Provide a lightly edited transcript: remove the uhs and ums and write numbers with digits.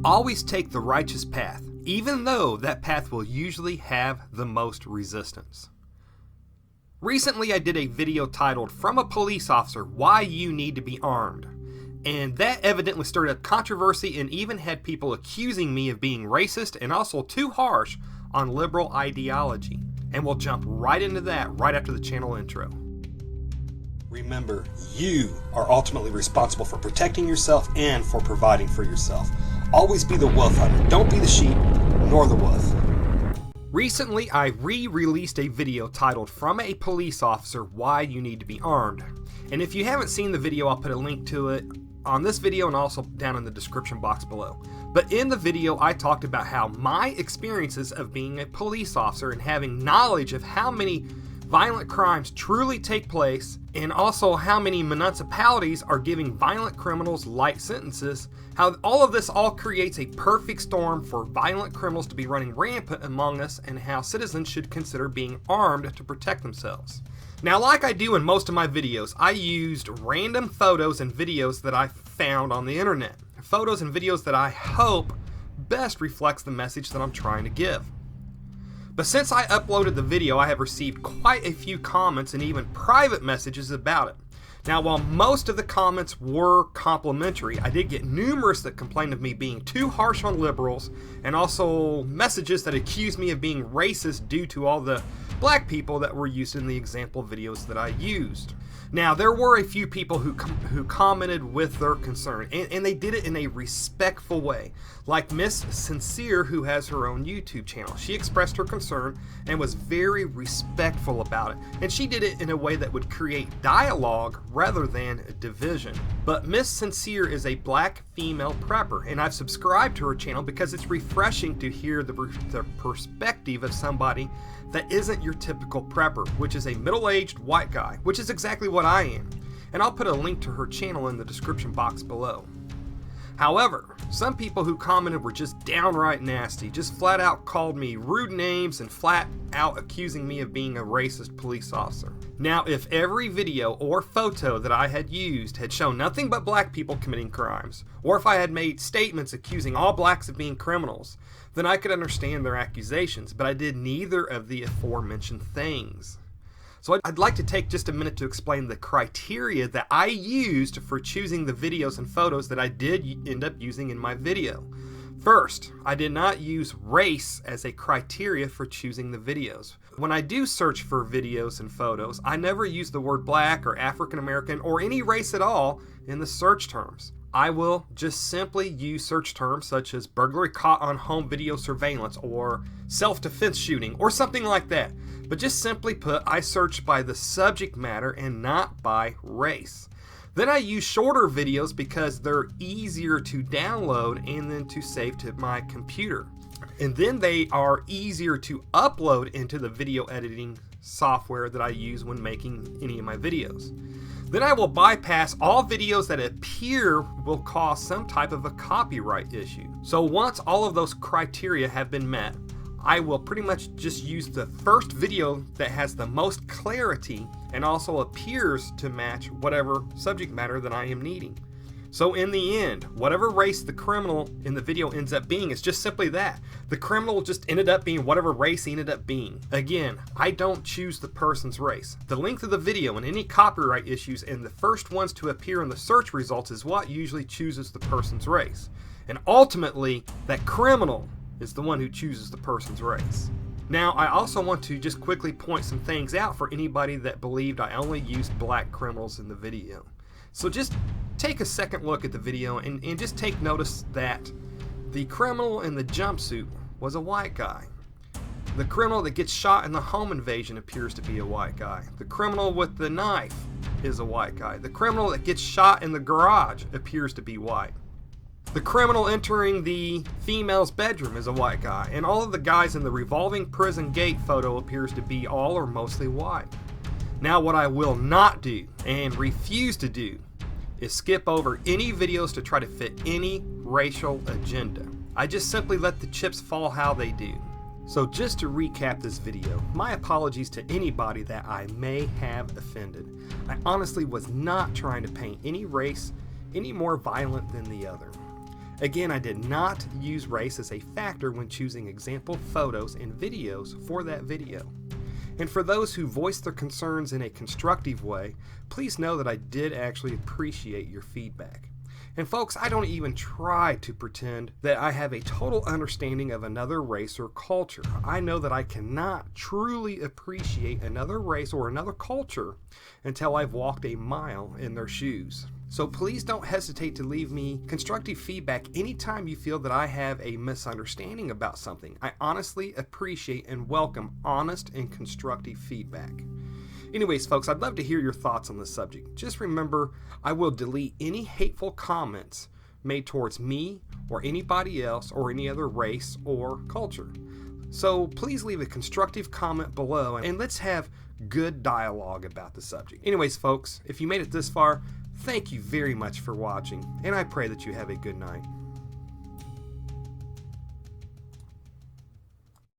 Always take the righteous path, even though that path will usually have the most resistance. Recently, I did a video titled, "From a Police Officer, Why You Need to Be Armed." And that evidently stirred up controversy and even had people accusing me of being racist and also too harsh on liberal ideology. And we'll jump right into that right after the channel intro. Remember, you are ultimately responsible for protecting yourself and for providing for yourself. Always be the wolf hunter. Don't be the sheep nor the wolf. Recently, I re-released a video titled, "From a Police Officer, Why You Need to Be Armed." And if you haven't seen the video, I'll put a link to it on this video and also down in the description box below. But in the video, I talked about how my experiences of being a police officer and having knowledge of how many violent crimes truly take place, and also how many municipalities are giving violent criminals light sentences, how all of this all creates a perfect storm for violent criminals to be running rampant among us, and how citizens should consider being armed to protect themselves. Now, like I do in most of my videos, I used random photos and videos that I found on the internet. Photos and videos that I hope best reflects the message that I'm trying to give. But since I uploaded the video, I have received quite a few comments and even private messages about it. Now, while most of the comments were complimentary, I did get numerous that complained of me being too harsh on liberals, and also messages that accused me of being racist due to all the black people that were used in the example videos that I used. Now, there were a few people who commented with their concern, and they did it in a respectful way. Like Miss Sincere, who has her own YouTube channel. She expressed her concern and was very respectful about it. And she did it in a way that would create dialogue rather than division. But Miss Sincere is a black female prepper, and I've subscribed to her channel because it's refreshing to hear the perspective of somebody that isn't your typical prepper, which is a middle-aged white guy, which is exactly what I am. And I'll put a link to her channel in the description box below. However, some people who commented were just downright nasty, just flat out called me rude names and flat out accusing me of being a racist police officer. Now, if every video or photo that I had used had shown nothing but black people committing crimes, or if I had made statements accusing all blacks of being criminals, then I could understand their accusations, but I did neither of the aforementioned things. So I'd like to take just a minute to explain the criteria that I used for choosing the videos and photos that I did end up using in my video. First, I did not use race as a criteria for choosing the videos. When I do search for videos and photos, I never use the word black or African American or any race at all in the search terms. I will just simply use search terms such as burglary caught on home video surveillance or self-defense shooting or something like that. But just simply put, I search by the subject matter and not by race. Then I use shorter videos because they're easier to download and then to save to my computer. And then they are easier to upload into the video editing software that I use when making any of my videos. Then I will bypass all videos that appear will cause some type of a copyright issue. So once all of those criteria have been met, I will pretty much just use the first video that has the most clarity and also appears to match whatever subject matter that I am needing. So in the end, whatever race the criminal in the video ends up being, it's just simply that. The criminal just ended up being whatever race he ended up being. Again, I don't choose the person's race. The length of the video and any copyright issues and the first ones to appear in the search results is what usually chooses the person's race. And ultimately, that criminal is the one who chooses the person's race. Now, I also want to just quickly point some things out for anybody that believed I only used black criminals in the video. So just take a second look at the video and just take notice that the criminal in the jumpsuit was a white guy. The criminal that gets shot in the home invasion appears to be a white guy. The criminal with the knife is a white guy. The criminal that gets shot in the garage appears to be white. The criminal entering the female's bedroom is a white guy, and all of the guys in the revolving prison gate photo appears to be all or mostly white. Now, what I will not do and refuse to do is skip over any videos to try to fit any racial agenda. I just simply let the chips fall how they do. So just to recap this video, my apologies to anybody that I may have offended. I honestly was not trying to paint any race any more violent than the other. Again, I did not use race as a factor when choosing example photos and videos for that video. And for those who voiced their concerns in a constructive way, please know that I did actually appreciate your feedback. And folks, I don't even try to pretend that I have a total understanding of another race or culture. I know that I cannot truly appreciate another race or another culture until I've walked a mile in their shoes. So please don't hesitate to leave me constructive feedback anytime you feel that I have a misunderstanding about something. I honestly appreciate and welcome honest and constructive feedback. Anyways, folks, I'd love to hear your thoughts on this subject. Just remember, I will delete any hateful comments made towards me or anybody else or any other race or culture. So please leave a constructive comment below and let's have good dialogue about the subject. Anyways, folks, if you made it this far, thank you very much for watching, and I pray that you have a good night.